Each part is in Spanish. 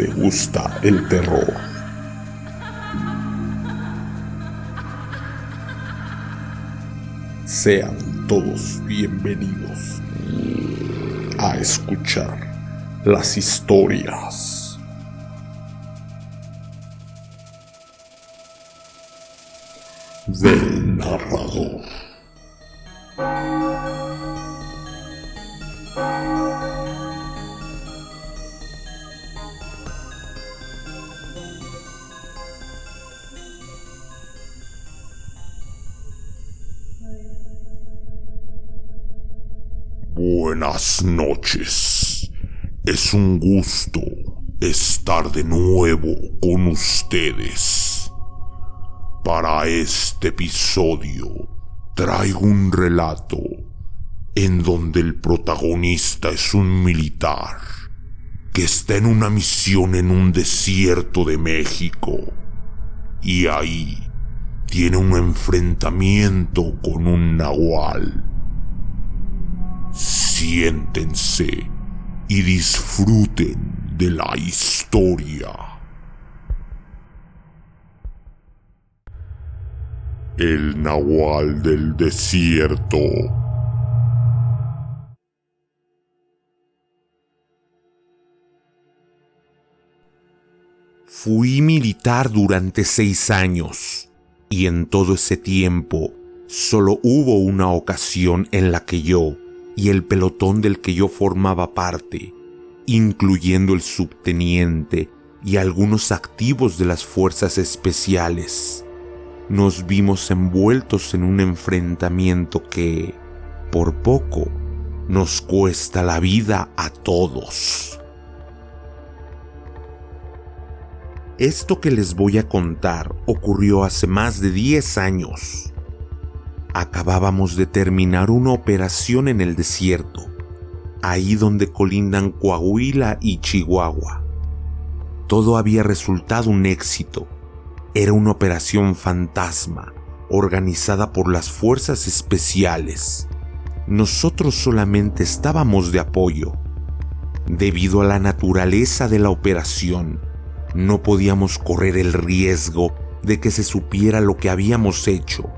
te gusta el terror. Sean todos bienvenidos a escuchar las historias del narrador. Buenas noches. Es un gusto estar de nuevo con ustedes. Para este episodio traigo un relato en donde el protagonista es un militar que está en una misión en un desierto de México y ahí tiene un enfrentamiento con un nahual. Siéntense y disfruten de la historia. El nahual del desierto. Fui militar durante 6 años y en todo ese tiempo solo hubo una ocasión en la que yo y el pelotón del que yo formaba parte, incluyendo el subteniente y algunos activos de las fuerzas especiales, nos vimos envueltos en un enfrentamiento que, por poco, nos cuesta la vida a todos. Esto que les voy a contar ocurrió hace más de 10 años. Acabábamos de terminar una operación en el desierto, ahí donde colindan Coahuila y Chihuahua. Todo había resultado un éxito. Era una operación fantasma, organizada por las fuerzas especiales. Nosotros solamente estábamos de apoyo. Debido a la naturaleza de la operación, no podíamos correr el riesgo de que se supiera lo que habíamos hecho.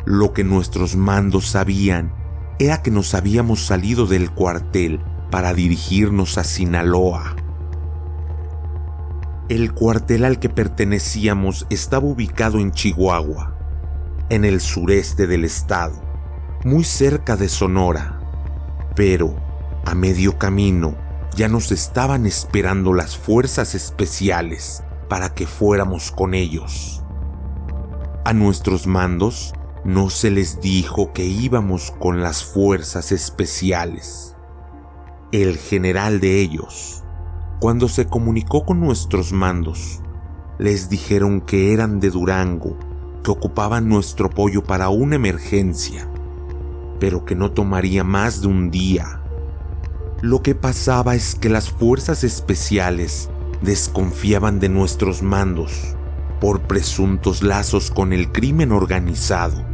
Lo que nuestros mandos sabían era que nos habíamos salido del cuartel para dirigirnos a Sinaloa. El cuartel al que pertenecíamos estaba ubicado en Chihuahua, en el sureste del estado, muy cerca de Sonora, pero a medio camino ya nos estaban esperando las fuerzas especiales para que fuéramos con ellos. A nuestros mandos no se les dijo que íbamos con las fuerzas especiales. El general de ellos, cuando se comunicó con nuestros mandos, les dijeron que eran de Durango, que ocupaban nuestro apoyo para una emergencia, pero que no tomaría más de un día. Lo que pasaba es que las fuerzas especiales desconfiaban de nuestros mandos por presuntos lazos con el crimen organizado.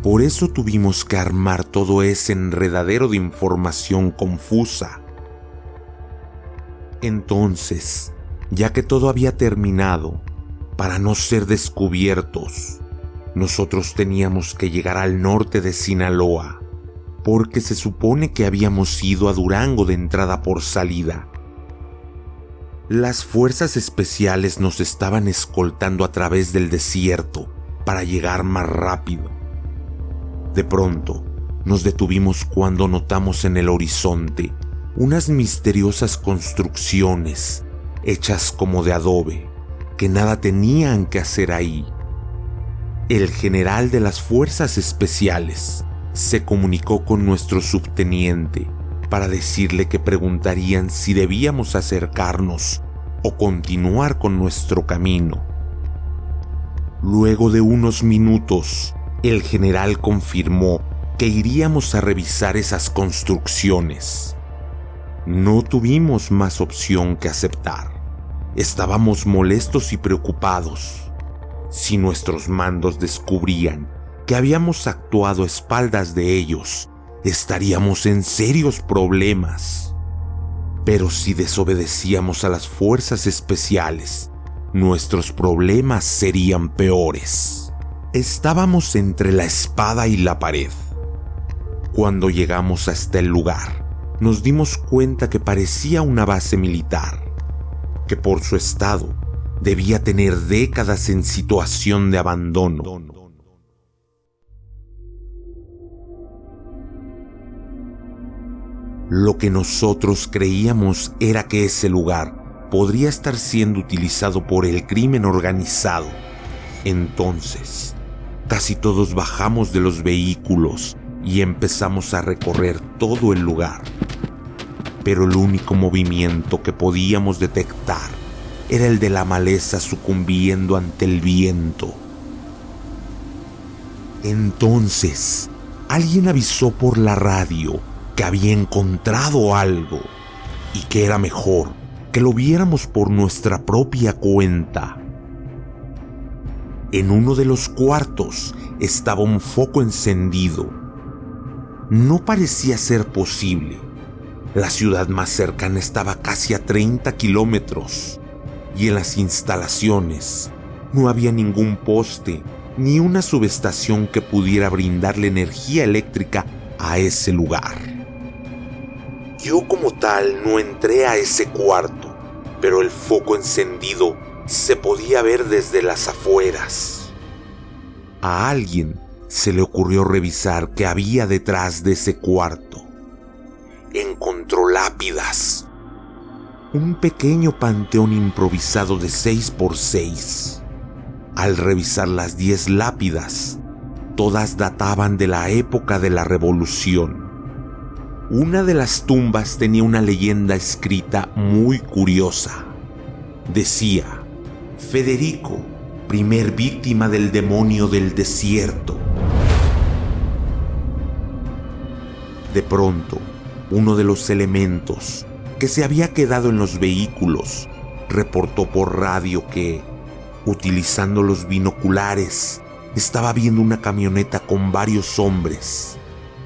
Por eso tuvimos que armar todo ese enredadero de información confusa. Entonces, ya que todo había terminado, para no ser descubiertos, nosotros teníamos que llegar al norte de Sinaloa, porque se supone que habíamos ido a Durango de entrada por salida. Las fuerzas especiales nos estaban escoltando a través del desierto para llegar más rápido. De pronto, nos detuvimos cuando notamos en el horizonte unas misteriosas construcciones hechas como de adobe, que nada tenían que hacer ahí. El general de las fuerzas especiales se comunicó con nuestro subteniente para decirle que preguntarían si debíamos acercarnos o continuar con nuestro camino. Luego de unos minutos, el general confirmó que iríamos a revisar esas construcciones. No tuvimos más opción que aceptar. Estábamos molestos y preocupados. Si nuestros mandos descubrían que habíamos actuado a espaldas de ellos, estaríamos en serios problemas. Pero si desobedecíamos a las fuerzas especiales, nuestros problemas serían peores. Estábamos entre la espada y la pared. Cuando llegamos hasta el lugar, nos dimos cuenta que parecía una base militar, que por su estado debía tener décadas en situación de abandono. Lo que nosotros creíamos era que ese lugar podría estar siendo utilizado por el crimen organizado. Entonces, casi todos bajamos de los vehículos y empezamos a recorrer todo el lugar. Pero el único movimiento que podíamos detectar era el de la maleza sucumbiendo ante el viento. Entonces, alguien avisó por la radio que había encontrado algo y que era mejor que lo viéramos por nuestra propia cuenta. En uno de los cuartos estaba un foco encendido. No parecía ser posible. La ciudad más cercana estaba casi a 30 kilómetros y en las instalaciones no había ningún poste ni una subestación que pudiera brindarle energía eléctrica a ese lugar. Yo como tal no entré a ese cuarto, pero el foco encendido se podía ver desde las afueras. A alguien se le ocurrió revisar qué había detrás de ese cuarto. Encontró lápidas. Un pequeño panteón improvisado de 6x6. Al revisar las 10 lápidas, todas databan de la época de la Revolución. Una de las tumbas tenía una leyenda escrita muy curiosa. Decía: Federico, primer víctima del demonio del desierto. De pronto, uno de los elementos que se había quedado en los vehículos reportó por radio que, utilizando los binoculares, estaba viendo una camioneta con varios hombres.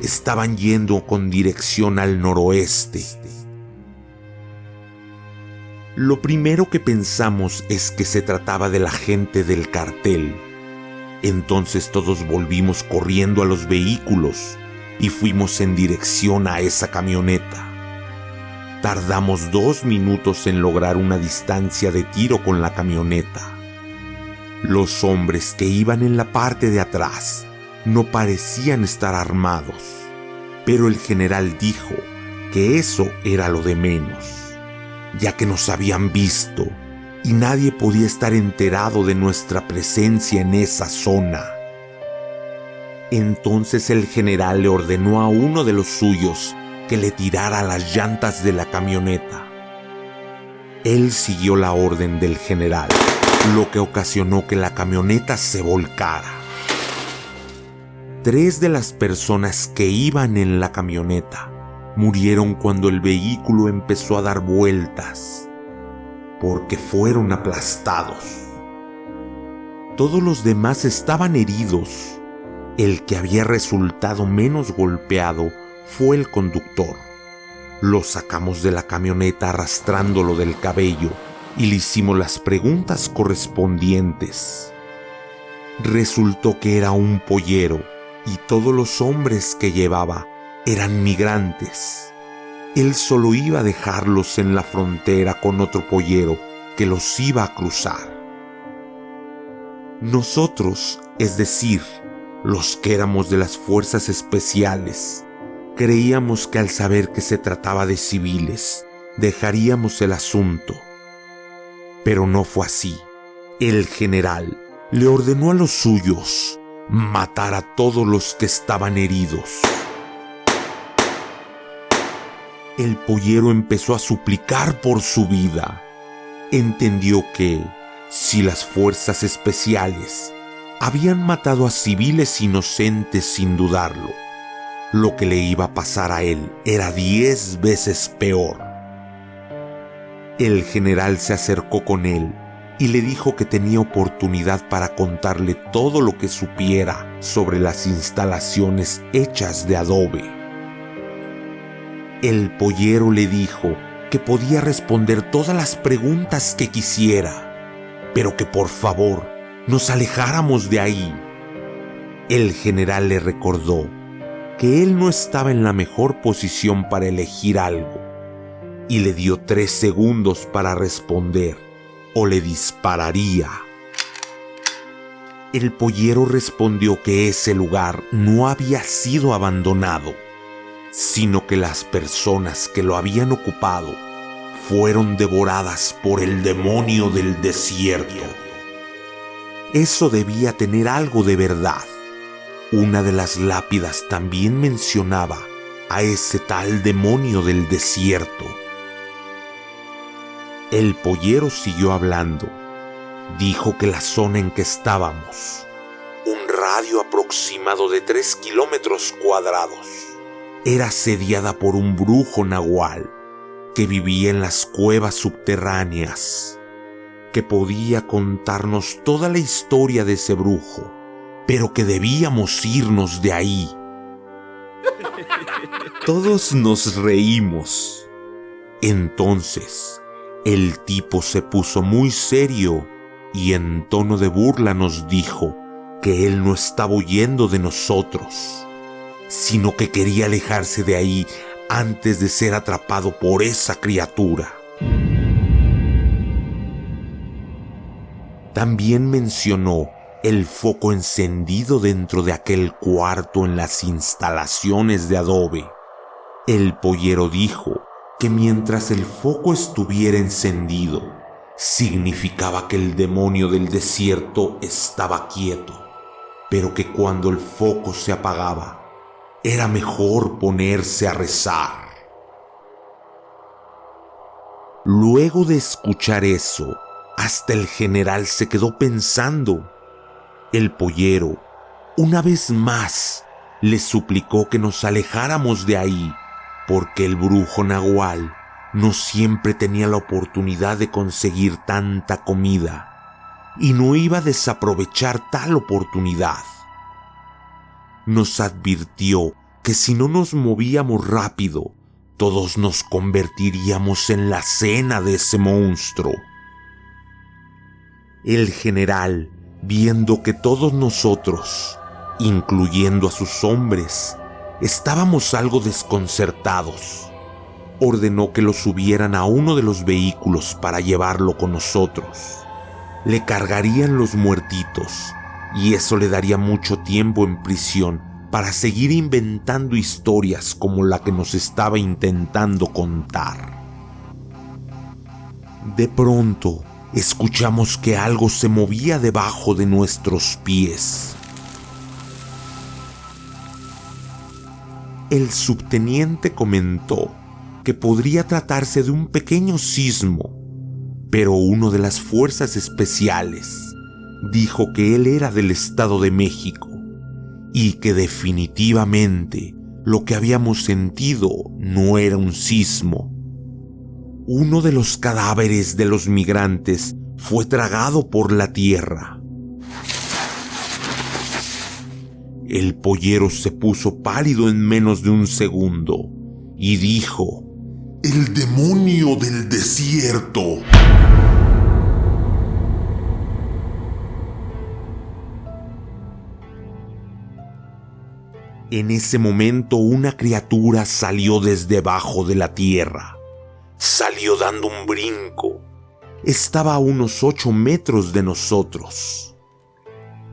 Estaban yendo con dirección al noroeste. Lo primero que pensamos es que se trataba de la gente del cartel. Entonces todos volvimos corriendo a los vehículos y fuimos en dirección a esa camioneta. Tardamos 2 minutos en lograr una distancia de tiro con la camioneta. Los hombres que iban en la parte de atrás no parecían estar armados, pero el general dijo que eso era lo de menos, ya que nos habían visto y nadie podía estar enterado de nuestra presencia en esa zona. Entonces el general le ordenó a uno de los suyos que le tirara las llantas de la camioneta. Él siguió la orden del general, lo que ocasionó que la camioneta se volcara. 3 de las personas que iban en la camioneta murieron cuando el vehículo empezó a dar vueltas, porque fueron aplastados. Todos los demás estaban heridos. El que había resultado menos golpeado fue el conductor. Lo sacamos de la camioneta arrastrándolo del cabello y le hicimos las preguntas correspondientes. Resultó que era un pollero y todos los hombres que llevaba eran migrantes. Él solo iba a dejarlos en la frontera con otro pollero que los iba a cruzar. Nosotros, es decir, los que éramos de las fuerzas especiales, creíamos que al saber que se trataba de civiles, dejaríamos el asunto. Pero no fue así. El general le ordenó a los suyos matar a todos los que estaban heridos. El pollero empezó a suplicar por su vida. Entendió que, si las fuerzas especiales habían matado a civiles inocentes sin dudarlo, lo que le iba a pasar a él era 10 veces peor. El general se acercó con él y le dijo que tenía oportunidad para contarle todo lo que supiera sobre las instalaciones hechas de adobe. El pollero le dijo que podía responder todas las preguntas que quisiera, pero que por favor nos alejáramos de ahí. El general le recordó que él no estaba en la mejor posición para elegir algo y le dio 3 segundos para responder o le dispararía. El pollero respondió que ese lugar no había sido abandonado, sino que las personas que lo habían ocupado fueron devoradas por el demonio del desierto. Eso debía tener algo de verdad. Una de las lápidas también mencionaba a ese tal demonio del desierto. El pollero siguió hablando. Dijo que la zona en que estábamos, un radio aproximado de 3 kilómetros cuadrados, era asediada por un brujo nahual que vivía en las cuevas subterráneas, que podía contarnos toda la historia de ese brujo, pero que debíamos irnos de ahí. Todos nos reímos. Entonces, el tipo se puso muy serio y en tono de burla nos dijo que él no estaba huyendo de nosotros, sino que quería alejarse de ahí antes de ser atrapado por esa criatura. También mencionó el foco encendido dentro de aquel cuarto en las instalaciones de adobe. El pollero dijo que mientras el foco estuviera encendido, significaba que el demonio del desierto estaba quieto, pero que cuando el foco se apagaba, era mejor ponerse a rezar. Luego de escuchar eso, hasta el general se quedó pensando. El pollero, una vez más, le suplicó que nos alejáramos de ahí, porque el brujo nahual no siempre tenía la oportunidad de conseguir tanta comida y no iba a desaprovechar tal oportunidad. Nos advirtió que si no nos movíamos rápido, todos nos convertiríamos en la cena de ese monstruo. El general, viendo que todos nosotros, incluyendo a sus hombres, estábamos algo desconcertados, ordenó que lo subieran a uno de los vehículos para llevarlo con nosotros. Le cargarían los muertitos y eso le daría mucho tiempo en prisión para seguir inventando historias como la que nos estaba intentando contar. De pronto, escuchamos que algo se movía debajo de nuestros pies. El subteniente comentó que podría tratarse de un pequeño sismo, pero uno de las fuerzas especiales dijo que él era del Estado de México y que definitivamente lo que habíamos sentido no era un sismo. Uno de los cadáveres de los migrantes fue tragado por la tierra. El pollero se puso pálido en menos de un segundo y dijo: ¡El demonio del desierto! En ese momento una criatura salió desde abajo de la tierra. Salió dando un brinco. Estaba a unos 8 metros de nosotros.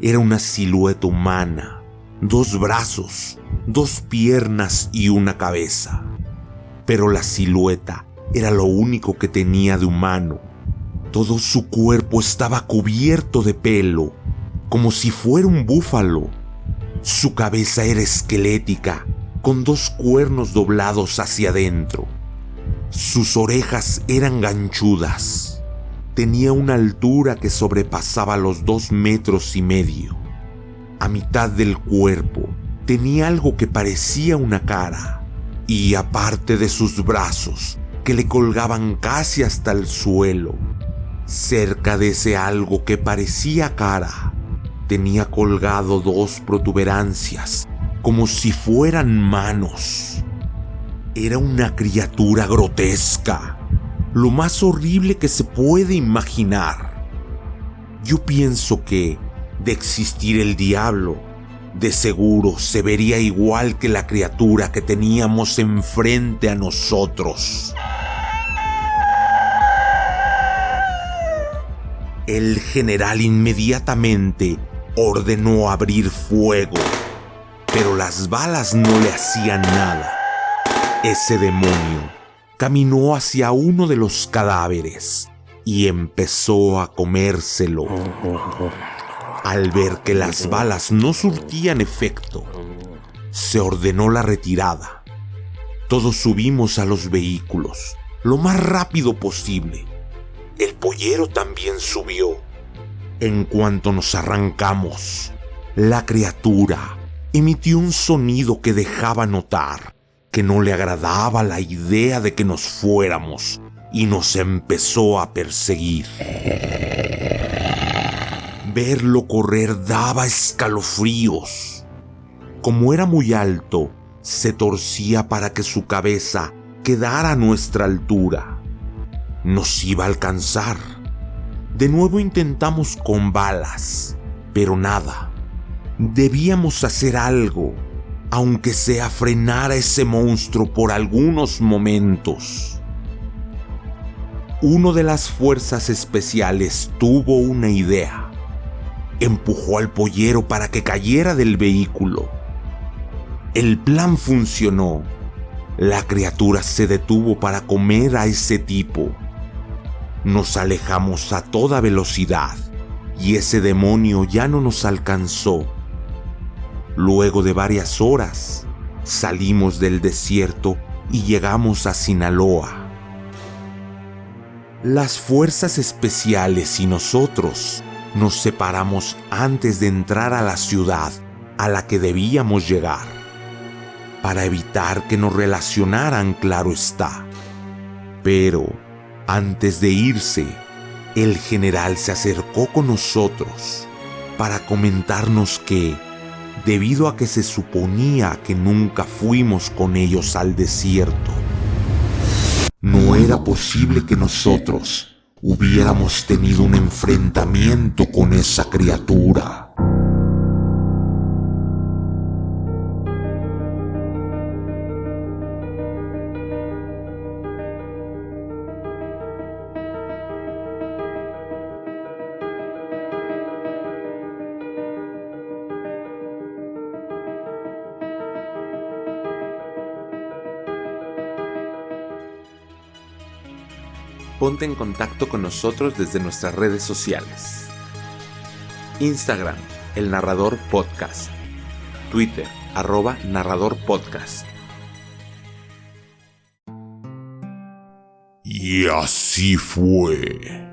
Era una silueta humana, 2 brazos, 2 piernas y una cabeza. Pero la silueta era lo único que tenía de humano. Todo su cuerpo estaba cubierto de pelo, como si fuera un búfalo. Su cabeza era esquelética, con 2 cuernos doblados hacia adentro. Sus orejas eran ganchudas. Tenía una altura que sobrepasaba los 2,5 metros. A mitad del cuerpo tenía algo que parecía una cara, y aparte de sus brazos, que le colgaban casi hasta el suelo, cerca de ese algo que parecía cara, tenía colgado 2 protuberancias, como si fueran manos. Era una criatura grotesca, lo más horrible que se puede imaginar. Yo pienso que, de existir el diablo, de seguro se vería igual que la criatura que teníamos enfrente a nosotros. El general inmediatamente ordenó abrir fuego, pero las balas no le hacían nada. Ese demonio caminó hacia uno de los cadáveres y empezó a comérselo. Al ver que las balas no surtían efecto, se ordenó la retirada. Todos subimos a los vehículos lo más rápido posible. El pollero también subió. En cuanto nos arrancamos, la criatura emitió un sonido que dejaba notar que no le agradaba la idea de que nos fuéramos y nos empezó a perseguir. Verlo correr daba escalofríos. Como era muy alto, se torcía para que su cabeza quedara a nuestra altura. Nos iba a alcanzar. De nuevo intentamos con balas, pero nada. Debíamos hacer algo, aunque sea frenar a ese monstruo por algunos momentos. Uno de las fuerzas especiales tuvo una idea. Empujó al pollero para que cayera del vehículo. El plan funcionó. La criatura se detuvo para comer a ese tipo. Nos alejamos a toda velocidad y ese demonio ya no nos alcanzó. Luego de varias horas, salimos del desierto y llegamos a Sinaloa. Las fuerzas especiales y nosotros nos separamos antes de entrar a la ciudad a la que debíamos llegar, para evitar que nos relacionaran, claro está. Pero antes de irse, el general se acercó con nosotros para comentarnos que, debido a que se suponía que nunca fuimos con ellos al desierto, no era posible que nosotros hubiéramos tenido un enfrentamiento con esa criatura. Ponte en contacto con nosotros desde nuestras redes sociales. Instagram, El Narrador Podcast. Twitter, @narradorpodcast. Y así fue,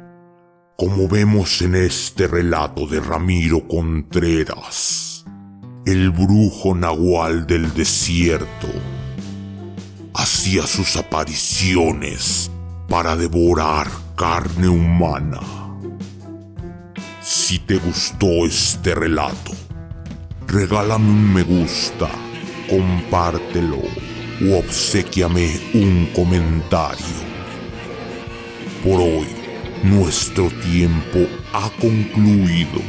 como vemos en este relato de Ramiro Contreras, el brujo nahual del desierto hacía sus apariciones para devorar carne humana. Si te gustó este relato, regálame un me gusta, compártelo o obséquiame un comentario. Por hoy, nuestro tiempo ha concluido,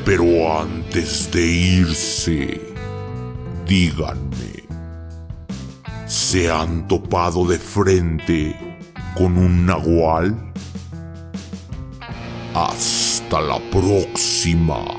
pero antes de irse, díganme, ¿se han topado de frente con un nahual? Hasta la próxima.